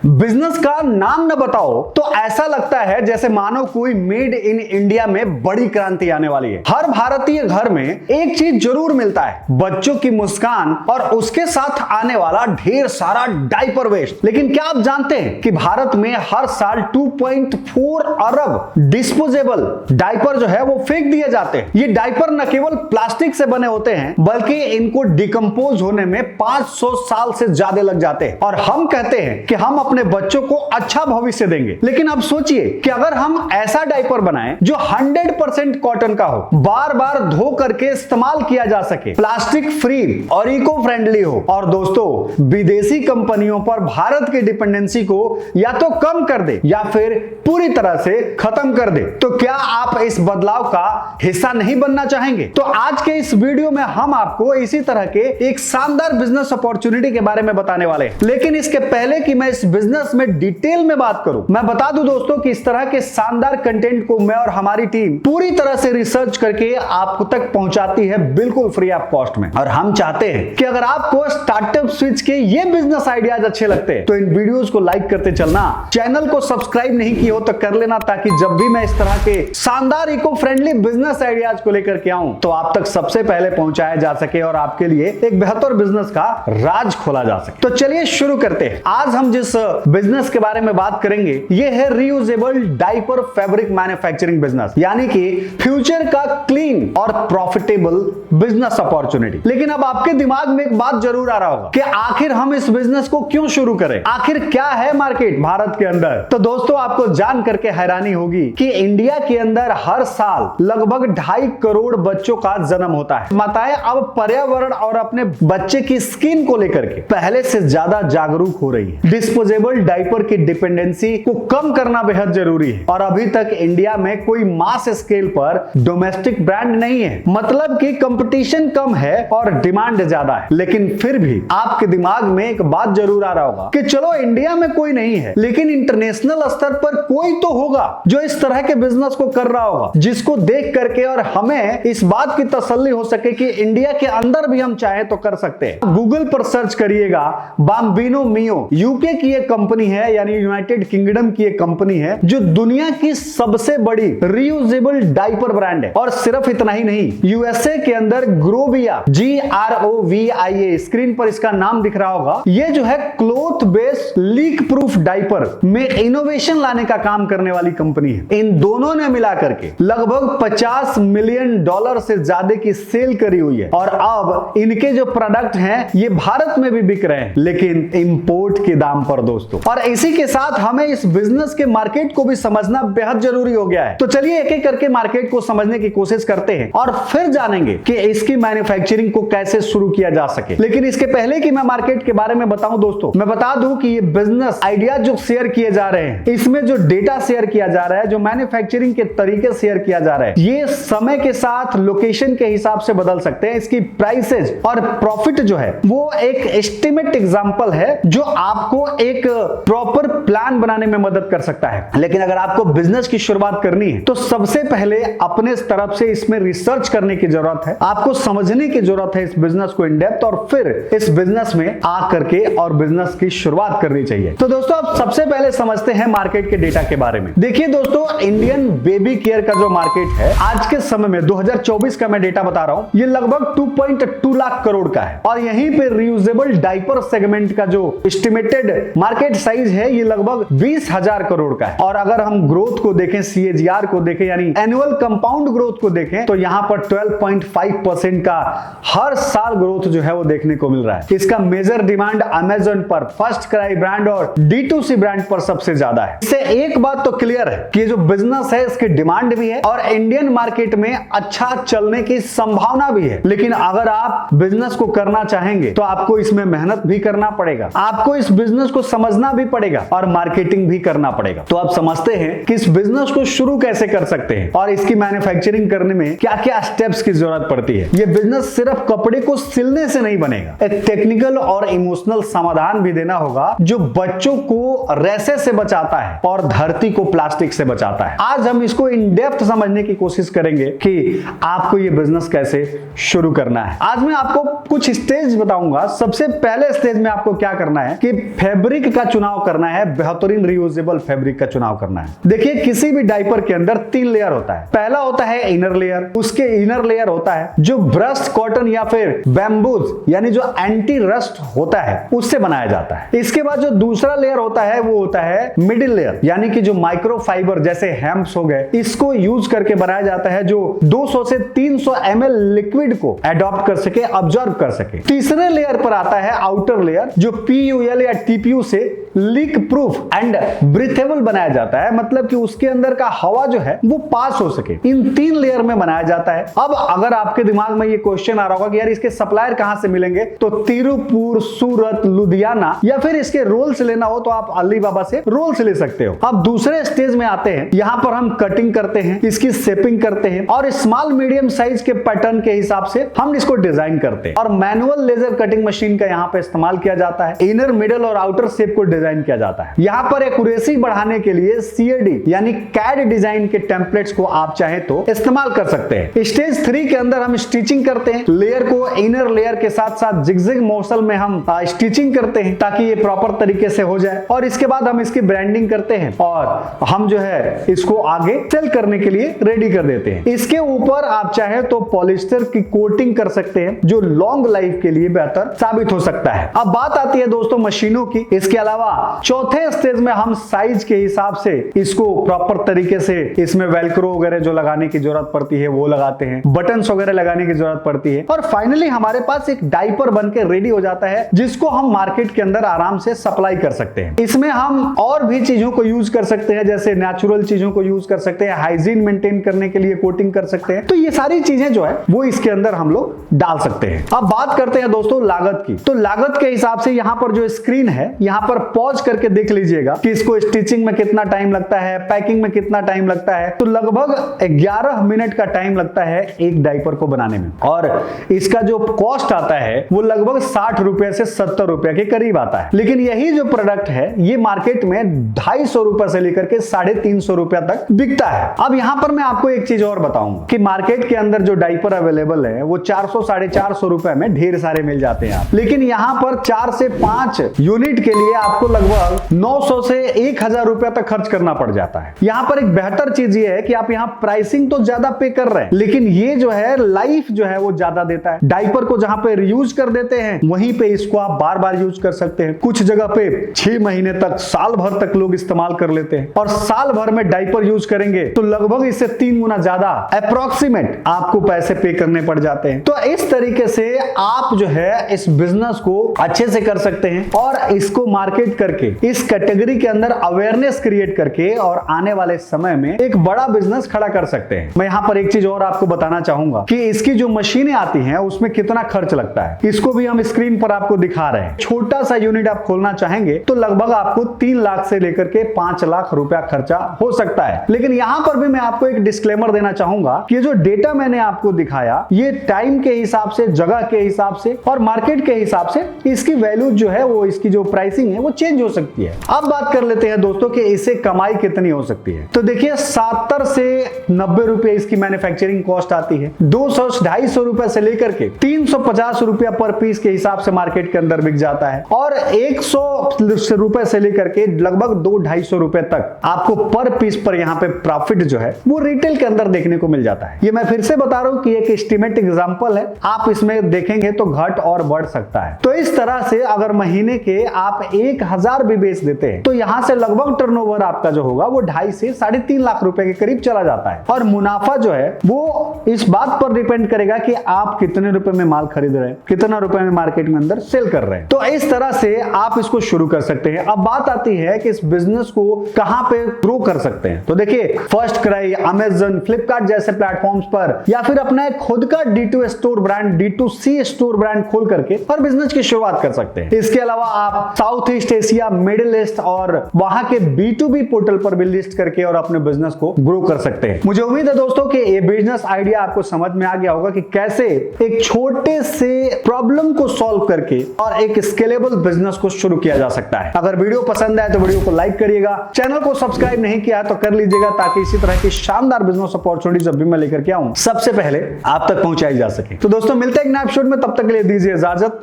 Business का नाम न बताओ तो ऐसा लगता है जैसे मानो कोई मेड इन इंडिया में बड़ी क्रांति आने वाली है। हर भारतीय घर में एक चीज जरूर मिलता है, बच्चों की मुस्कान और उसके साथ आने वाला ढेर सारा डायपर वेस्ट। लेकिन क्या आप जानते हैं कि भारत में हर साल 2.4 अरब डिस्पोजेबल डायपर जो है वो फेंक दिए जाते हैं। ये डायपर न केवल प्लास्टिक से बने होते हैं बल्कि इनको डिकम्पोज होने में 500 साल से ज्यादा लग जाते हैं और हम कहते हैं कि हम अपने बच्चों को अच्छा भविष्य देंगे। लेकिन अब सोचिए कि अगर हम ऐसा डायपर बनाएं जो 100% कॉटन का हो, बार बार धो करके इस्तेमाल किया जा सके, प्लास्टिक फ्री और इको फ्रेंडली हो और दोस्तों विदेशी कंपनियों पर भारत की डिपेंडेंसी को या तो कम कर दे या फिर पूरी तरह से खत्म कर दे, तो क्या आप इस बदलाव का हिस्सा नहीं बनना चाहेंगे? तो आज के इस वीडियो में हम आपको इसी तरह के एक शानदार बिजनेस अपॉर्चुनिटी के बारे में बताने वाले हैं। लेकिन इसके पहले कि मैं इस बिजनेस में डिटेल में बात करूं, मैं बता दूं दोस्तों कि इस तरह के शानदार कंटेंट को मैं और हमारी टीम पूरी तरह से रिसर्च करके आप तक पहुंचाती है बिल्कुल फ्री ऑफ कॉस्ट में। और हम चाहते हैं कि अगर आपको स्टार्टअप स्विच के ये बिजनेस आइडियाज अच्छे लगते हैं तो इन वीडियोस को लाइक करते चलना, चैनल को सब्सक्राइब नहीं किया हो तो कर लेना, ताकि जब भी मैं इस तरह के शानदार इको फ्रेंडली बिजनेस आइडियाज को लेकर के आऊं तो आप तक सबसे पहले पहुंचाया जा सके और आपके लिए एक बेहतर बिजनेस का राज खोला जा सके। तो चलिए शुरू करते हैं। आज हम जिस बिजनेस के बारे में बात करेंगे ये है reusable diaper fabric manufacturing business, यानी कि फ्यूचर का क्लीन और प्रॉफिटेबल बिजनेस अपॉर्चुनिटी। लेकिन अब आपके दिमाग में एक बात जरूर आ रहा होगा कि आखिर हम इस बिजनेस को क्यों शुरू करें, आखिर क्या है मार्केट भारत के अंदर। तो दोस्तों आपको जान करके हैरानी होगी कि इंडिया के अंदर हर साल लगभग 2.5 करोड़ बच्चों का जन्म होता है। माताएं अब पर्यावरण और अपने बच्चे की स्किन को लेकर के पहले से ज्यादा जागरूक हो रही है। डिस्पोजेबल डायपर की डिपेंडेंसी को कम करना बेहद जरूरी है और अभी तक इंडिया में कोई मास स्केल पर डोमेस्टिक ब्रांड नहीं है, मतलब कि कंपटीशन कम है और डिमांड ज्यादा है। लेकिन फिर भी आपके दिमाग में एक बात जरूर आ रहा होगा कि चलो इंडिया में कोई नहीं है लेकिन इंटरनेशनल स्तर पर कोई तो होगा जो इस तरह के बिजनेस को कर रहा होगा, जिसको देख करके और हमें इस बात की तसल्ली हो सके कि इंडिया के अंदर भी हम चाहे तो कर सकते हैं। गूगल पर सर्च करिएगा बाम्बिनो मियो, यूके की एक कंपनी है, यानी यूनाइटेड किंगडम की एक कंपनी है जो दुनिया की सबसे बड़ी रीयूजेबल डायपर ब्रांड है। और सिर्फ इतना ही नहीं, यूएसए के अंदर ग्रोविया, GROVIA, स्क्रीन पर इसका नाम दिख रहा होगा, ये जो है cloth based leak proof diaper में इनोवेशन लाने का काम करने वाली कंपनी है। इन दोनों ने मिला करके लगभग $50 मिलियन से ज्यादा की सेल करी हुई है और अब इनके जो प्रोडक्ट हैं ये भारत में भी बिक रहे हैं, लेकिन इंपोर्ट के दाम पर दोस्तों। और इसी के साथ हमें इस बिजनेस के मार्केट को भी समझना बेहद जरूरी हो गया है। तो चलिए एक एक करके मार्केट को समझने की कोशिश करते हैं और फिर जानेंगे कि इसकी मैन्युफैक्चरिंग को कैसे शुरू किया जा सके। लेकिन इसके पहले कि मैं मार्केट के बारे में बताऊं दोस्तों, मैं बता दूं कि ये बिजनेस आइडिया जो शेयर किए जा रहे हैं, इसमें जो डेटा शेयर किया जा रहा है, जो मैन्युफैक्चरिंग के तरीके शेयर किया जा रहा है, ये समय के साथ लोकेशन के हिसाब से बदल सकते हैं। इसकी प्राइसेज और प्रॉफिट जो है वो एक एस्टिमेट एग्जांपल है जो आपको एक प्रॉपर प्लान बनाने में मदद कर सकता है। लेकिन अगर आपको बिजनेस की शुरुआत करनी है तो सबसे पहले अपने तरफ से इसमें रिसर्च करने की जरूरत है, आपको समझने की जरूरत है इस बिजनेस को इन डेप्थ, और फिर इस बिजनेस में आ करके और बिजनेस की शुरुआत करनी चाहिए। तो दोस्तों अब सबसे पहले समझते हैं मार्केट के डेटा के बारे में। देखिए दोस्तों, इंडियन बेबी केयर का जो मार्केट है आज के समय में 2024 का मैं डेटा बता रहा हूं, ये लगभग 2.2 लाख करोड़ का है और यहीं पे रीयूजेबल डायपर सेगमेंट का जो एस्टिमेटेड मार्केट साइज है ये लगभग 20,000 करोड़ का है। और अगर हम ग्रोथ को देखें, CAGR को देखें, यानी एनुअल कंपाउंड ग्रोथ को देखें, तो यहां पर 12.5% का हर साल ग्रोथ जो है वो देखने को मिल रहा है। इसका मेजर डिमांड अमेज़न पर, फर्स्ट क्राई ब्रांड और D2C ब्रांड पर सबसे ज्यादा है। इससे एक बात तो क्लियर है कि जो बिजनेस है इसकी डिमांड भी है और इंडियन मार्केट में अच्छा चलने की संभावना भी है। लेकिन अगर आप बिजनेस को करना चाहेंगे तो आपको इसमें मेहनत भी करना पड़ेगा, आपको इस बिजनेस को समझना भी पड़ेगा और मार्केटिंग भी करना पड़ेगा। तो आप समझते हैं कि इस बिजनेस को शुरू कैसे कर सकते हैं और इसकी मैन्युफैक्चरिंग करने में क्या क्या स्टेप्स की जरूरत पड़ती है। यह बिजनेस सिर्फ कपड़े को सिलने से नहीं बनेगा, एक टेक्निकल और इमोशनल समाधान भी देना होगा जो बच्चों को रेसे से बचाता है और धरती को प्लास्टिक से बचाता है। आज हम इसको इन डेप्थ समझने की कोशिश करेंगे कि आपको यह बिजनेस कैसे शुरू करना है। आज मैं आपको कुछ स्टेज बताऊंगा। सबसे पहले स्टेज में आपको क्या करना है कि फैब्रिक का चुनाव करना है, बेहतरीन रियूजेबल फैब्रिक का चुनाव करना है। देखिए किसी भी डायपर के अंदर 3 लेयर होता है। पहला होता है इनर लेयर, उसके इनर लेयर होता है जो ब्रस्ट कॉटन या फिर बैम्बूज यानी जो एंटी रस्ट होता है उससे बनाया जाता है। इसके बाद जो दूसरा लेयर होता है वो होता है मिडिल लेयर, यानी कि जो माइक्रो फाइबर जैसे हेम्प्स हो गए इसको यूज करके बनाया जाता है जो 200 से 300 ml लिक्विड को एडॉप्ट कर सके, ऑब्जर्व कर सके। तीसरे लेयर पर आता है आउटर लेयर जो PUL या TPU से लीक प्रूफ एंड ब्रीथेबल बनाया जाता है, मतलब कि उसके अंदर का हवा जो है वो पास हो सके। इन 3 लेयर में बनाया जाता है। अब अगर आपके दिमाग में ये क्वेश्चन आ रहा होगा कि यार इसके सप्लायर कहां से मिलेंगे, तो तिरुपुर, सूरत, लुधियाना या फिर इसके रोल्स लेना हो तो आप अलीबाबा से रोल्स ले सकते हो। अब दूसरे स्टेज में आते हैं, यहां पर हम कटिंग करते हैं, इसकी शेपिंग करते हैं और स्मॉल मीडियम साइज के पैटर्न के हिसाब से हम इसको डिजाइन करते हैं और मैनुअल लेजर कटिंग मशीन का यहां पे इस्तेमाल किया जाता है। इनर, मिडल और आउटर शेप को डिजाइन किया जाता है। यहां पर एक्यूरेसी बढ़ाने के लिए CAD यानी CAD डिजाइन के टेम्पलेट्स को आप चाहे तो इस्तेमाल कर सकते हैं। स्टेज 3 के अंदर हम स्टिचिंग करते हैं। लेयर को इनर लेयर के साथ साथ जिगजैग मोशन में हम स्टिचिंग करते हैं ताकि ये प्रॉपर तरीके से हो जाए और इसके बाद हम इसकी ब्रांडिंग करते हैं और हम जो है इसको आगे सेल करने के लिए रेडी कर देते हैं। इसके ऊपर आप चाहे तो पॉलिस्टर की कोटिंग कर सकते हैं जो लॉन्ग लाइफ के लिए बेहतर साबित हो सकता है। अब बात आती है दोस्तों मशीनों की। इसके अलावा चौथे स्टेज में हम साइज के हिसाब से इसको प्रॉपर तरीके से इसमें वेलक्रो वगैरह जो लगाने की जरूरत पड़ती है वो लगाते हैं, बटन्स वगैरह लगाने की जरूरत पड़ती है और फाइनली हमारे पास एक डायपर बनके रेडी हो जाता है जिसको हम मार्केट के अंदर आराम से सप्लाई कर सकते हैं। इसमें हम और भी चीजों को यूज कर सकते हैं, जैसे नेचुरल चीजों को यूज कर सकते हैं, हाइजीन मेंटेन करने के लिए कोटिंग कर सकते हैं। तो ये सारी चीजें जो है वो इसके अंदर हम लोग डाल सकते हैं। अब बात करते हैं दोस्तों लागत की। तो लागत के हिसाब से यहाँ पर जो स्क्रीन है यहाँ पर पॉज करके देख लीजिएगा कि इसको स्टिचिंग में कितना टाइम लगता है, पैकिंग में कितना टाइम लगता है। तो लगभग 11 मिनट का टाइम लगता है एक डायपर को बनाने में और इसका जो कॉस्ट आता है वो लगभग 60 रुपए से 70 रुपए के करीब आता है। लेकिन यही जो प्रोडक्ट है ये मार्केट में 250 रुपए से लेकर के 350 रुपए तक बिकता है। अब यहाँ पर मैं आपको एक चीज और बताऊंगा कि मार्केट के अंदर जो डायपर अवेलेबल है वो 400-450 रुपए में ढेर सारे मिल जाते हैं, लेकिन यहाँ पर 4 से 5 यूनिट के लिए आपको लगभग 900 से 1000 रुपए तक खर्च करना पड़ जाता है। यहाँ पर एक बेहतर चीज ये है कि आप यहाँ प्राइसिंग तो ज्यादा पे कर रहे हैं, लेकिन ये जो है लाइफ जो है वो ज्यादा देता है। डायपर को जहां पे रीयूज कर देते हैं वहीं पे इसको आप बार बार यूज कर सकते हैं। कुछ जगह पे 6 महीने तक, साल भर तक लोग इस्तेमाल कर लेते हैं और साल भर में डायपर यूज करेंगे तो लगभग इससे 3 गुना ज्यादा अप्रोक्सीमेट आपको पैसे पे करने पड़ जाते हैं। तो इस तरीके से आप जो है इस बिजनेस को अच्छे से कर सकते हैं और इसको मार्केट करके इस कैटेगरी के अंदर अवेयरनेस क्रिएट करके और आने वाले समय में एक बड़ा बिजनेस खड़ा कर सकते हैं। मैं यहाँ पर एक चीज और आपको बताना चाहूंगा कि इसकी जो मशीनें आती हैं उसमें कितना खर्च लगता है, इसको भी हम स्क्रीन पर आपको दिखा रहे हैं। छोटा सा यूनिट आप खोलना चाहेंगे तो लगभग आपको 3 लाख से लेकर के 5 लाख रुपया खर्चा हो सकता है। लेकिन यहां पर भी मैं आपको एक डिस्क्लेमर देना चाहूंगा कि जो डेटा मैंने आपको दिखाया ये टाइम के हिसाब से, जगह के हिसाब से और मार्केट के हिसाब से इसकी वैल्यू जो है वो, इसकी जो प्राइसिंग है वो चेंज हो सकती है। अब बात कर लेते हैं दोस्तों कि इससे कमाई कितनी हो सकती है। तो देखिए 70 से 90 रुपए इसकी मैन्युफैक्चरिंग कॉस्ट आती है। 200-250 रुपए से लेकर के 350 रुपया पर पीस के हिसाब से मार्केट के अंदर बिक जाता है और 100 रुपए से लेकर के लगभग 200-250 रुपए तक आपको पर पीस पर यहाँ पे प्रॉफिट जो है वो रिटेल के अंदर देखने को मिल जाता है। ये मैं फिर से बता रहा हूँ कि एक एस्टिमेट एग्जांपल है, आप इसमें देखेंगे तो घट और बढ़ सकता है। तो इस तरह से अगर महीने के आप 1000 भी बेच देते हैं तो यहाँ से लगभग टर्नओवर आपका जो होगा वो 2.5 से 3.5 लाख रुपए के करीब चला जाता है। और मुनाफा जो है वो इस बात पर डिपेंड करेगा कि आप कितने रुपए में माल खरीद रहे हैं, कितना रुपए में मार्केट में अंदर सेल कर रहे हैं। तो इस तरह से आप इसको शुरू कर सकते हैं। अब बात आती है कि इस बिजनेस को कहां पे ग्रो कर सकते हैं। तो देखिए फर्स्ट क्राई, अमेज़न, फ्लिपकार्ट जैसे प्लेटफॉर्म्स पर या फिर अपना एक खुद का D2 store brand, D2C store brand खोल करके और बिजनेस की शुरुआत कर सकते हैं। इसके अलावा आप south east Asia, middle east और वहां के B2B पोर्टल पर भी लिस्ट करके और अपने बिजनेस को ग्रो कर सकते हैं। मुझे उम्मीद है दोस्तों कि ये बिजनेस आइडिया आपको समझ में आ गया होगा कि कैसे एक छोटे से प्रॉब्लम को सॉल्व करके और एक स्केलेबल बिजनेस को शुरू किया जा सकता है। अगर वीडियो पसंद आए तो वीडियो को लाइक करिएगा, चैनल को सब्सक्राइब नहीं किया है तो कर लीजिएगा ताकि इसी तरह की शानदार बिजनेस अपॉर्चुनिटी जब भी मैं लेकर के आऊं सबसे पहले आप तक पहुंचाई जा सके। तो दोस्तों मिलते हैं एक नए एपिसोड में, तब तक के लिए दीजिए इजाजत।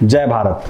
जय भारत।